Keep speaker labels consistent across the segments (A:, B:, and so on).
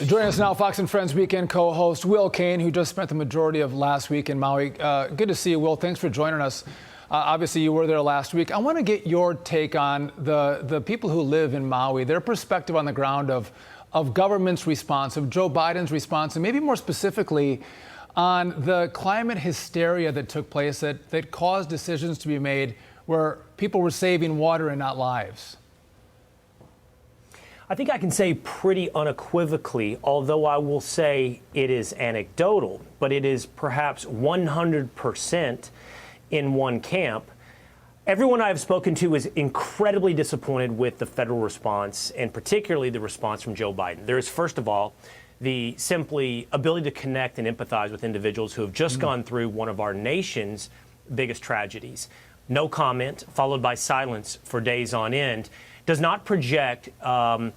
A: Joining us now, Fox and Friends Weekend co-host Will Cain, who just spent the majority of last week in Maui. Good to see you, Will. Thanks for joining us. Obviously, you were there last week. I want to get your take on the people who live in Maui, their perspective on the ground of government's response, of Joe Biden's response, and maybe more specifically on the climate hysteria that took place that caused decisions to be made where people were saving water and not lives.
B: I think I can say pretty unequivocally, although I will say it is anecdotal, but it is perhaps 100% in one camp. Everyone I've spoken to is incredibly disappointed with the federal response, and particularly the response from Joe Biden. There is, first of all, the simply ability to connect and empathize with individuals who have just gone through one of our nation's biggest tragedies. No comment, followed by silence for days on end, does not project the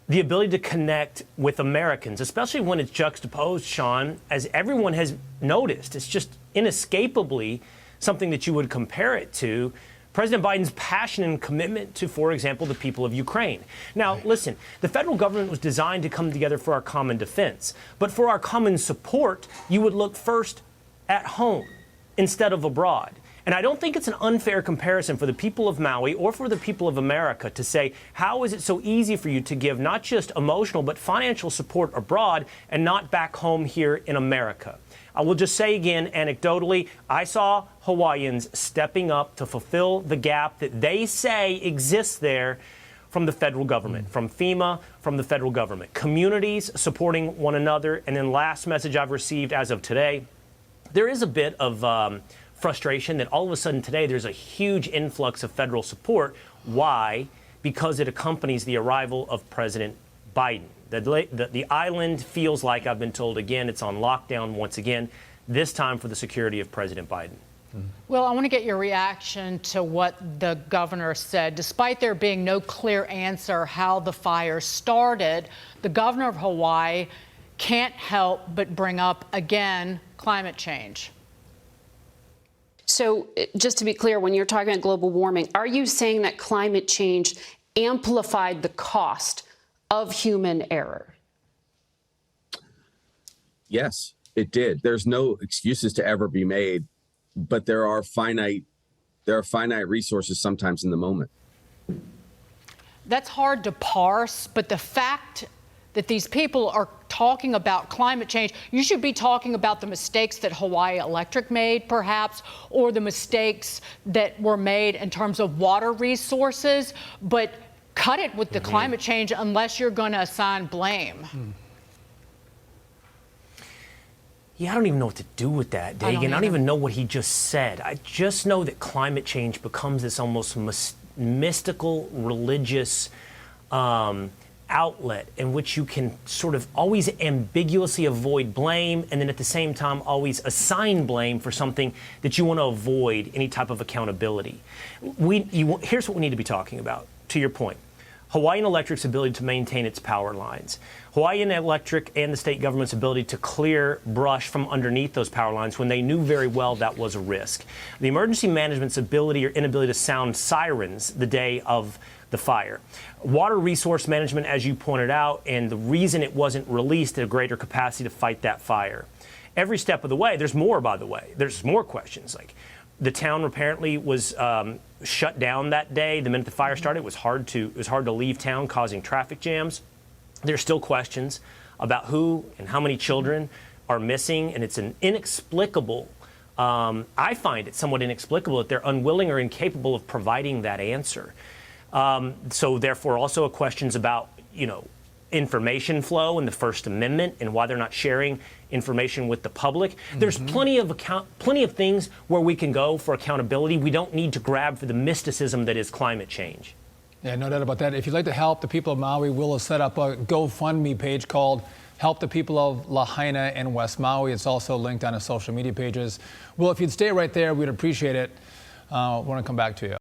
B: ability to connect with Americans, especially when it's juxtaposed, Sean, as everyone has noticed. It's just inescapably something that you would compare it to President Biden's passion and commitment to, for example, the people of Ukraine. Now, listen, the federal government was designed to come together for our common defense. But for our common support, you would look first at home instead of abroad. And I don't think it's an unfair comparison for the people of Maui or for the people of America to say, how is it so easy for you to give not just emotional but financial support abroad and not back home here in America? I will just say again, anecdotally, I saw Hawaiians stepping up to fulfill the gap that they say exists there from the federal government, from FEMA, from the federal government, communities supporting one another. And then last message I've received as of today, there is a bit of frustration that all of a sudden today there's a huge influx of federal support. Why? Because it accompanies the arrival of President Biden. The island feels like, I've been told again, it's on lockdown once again, this time for the security of President Biden.
C: Well, I want to get your reaction to what the governor said. Despite there being no clear answer how the fire started, the governor of Hawaii can't help but bring up again climate change.
D: So just to be clear, when you're talking about global warming, are you saying that climate change amplified the cost of human error?
E: Yes, it did. There's no excuses to ever be made, but there are finite resources sometimes in the moment.
C: That's hard to parse, but the fact that these people are talking about climate change, you should be talking about the mistakes that Hawaii Electric made, perhaps, or the mistakes that were made in terms of water resources, but cut it with the climate change unless you're going to assign blame.
B: Yeah, I don't even know what to do with that, Dagan. I don't even know what he just said. I just know that climate change becomes this almost mystical, religious outlet in which you can sort of always ambiguously avoid blame and then at the same time always assign blame for something that you want to avoid any type of accountability. Here's what we need to be talking about, to your point. Hawaiian Electric's ability to maintain its power lines. Hawaiian Electric and the state government's ability to clear brush from underneath those power lines when they knew very well that was a risk. The emergency management's ability or inability to sound sirens the day of the fire. Water resource management, as you pointed out, and the reason it wasn't released at a greater capacity to fight that fire. Every step of the way, there's more, by the way. There's more questions. Like, the town apparently was shut down that day. The minute the fire started, it was hard to leave town, causing traffic jams. There's still questions about who and how many children are missing, and it's an inexplicable. I find it somewhat inexplicable that they're unwilling or incapable of providing that answer. So therefore, also questions about, information flow and the First Amendment and why they're not sharing information with the public. There's plenty of things where we can go for accountability. We don't need to grab for the mysticism that is climate change.
A: Yeah, no doubt about that. If you'd like to help the people of Maui, Will has set up a GoFundMe page called Help the People of Lahaina and West Maui. It's also linked on his social media pages. Will, if you'd stay right there, we'd appreciate it. I want to come back to you.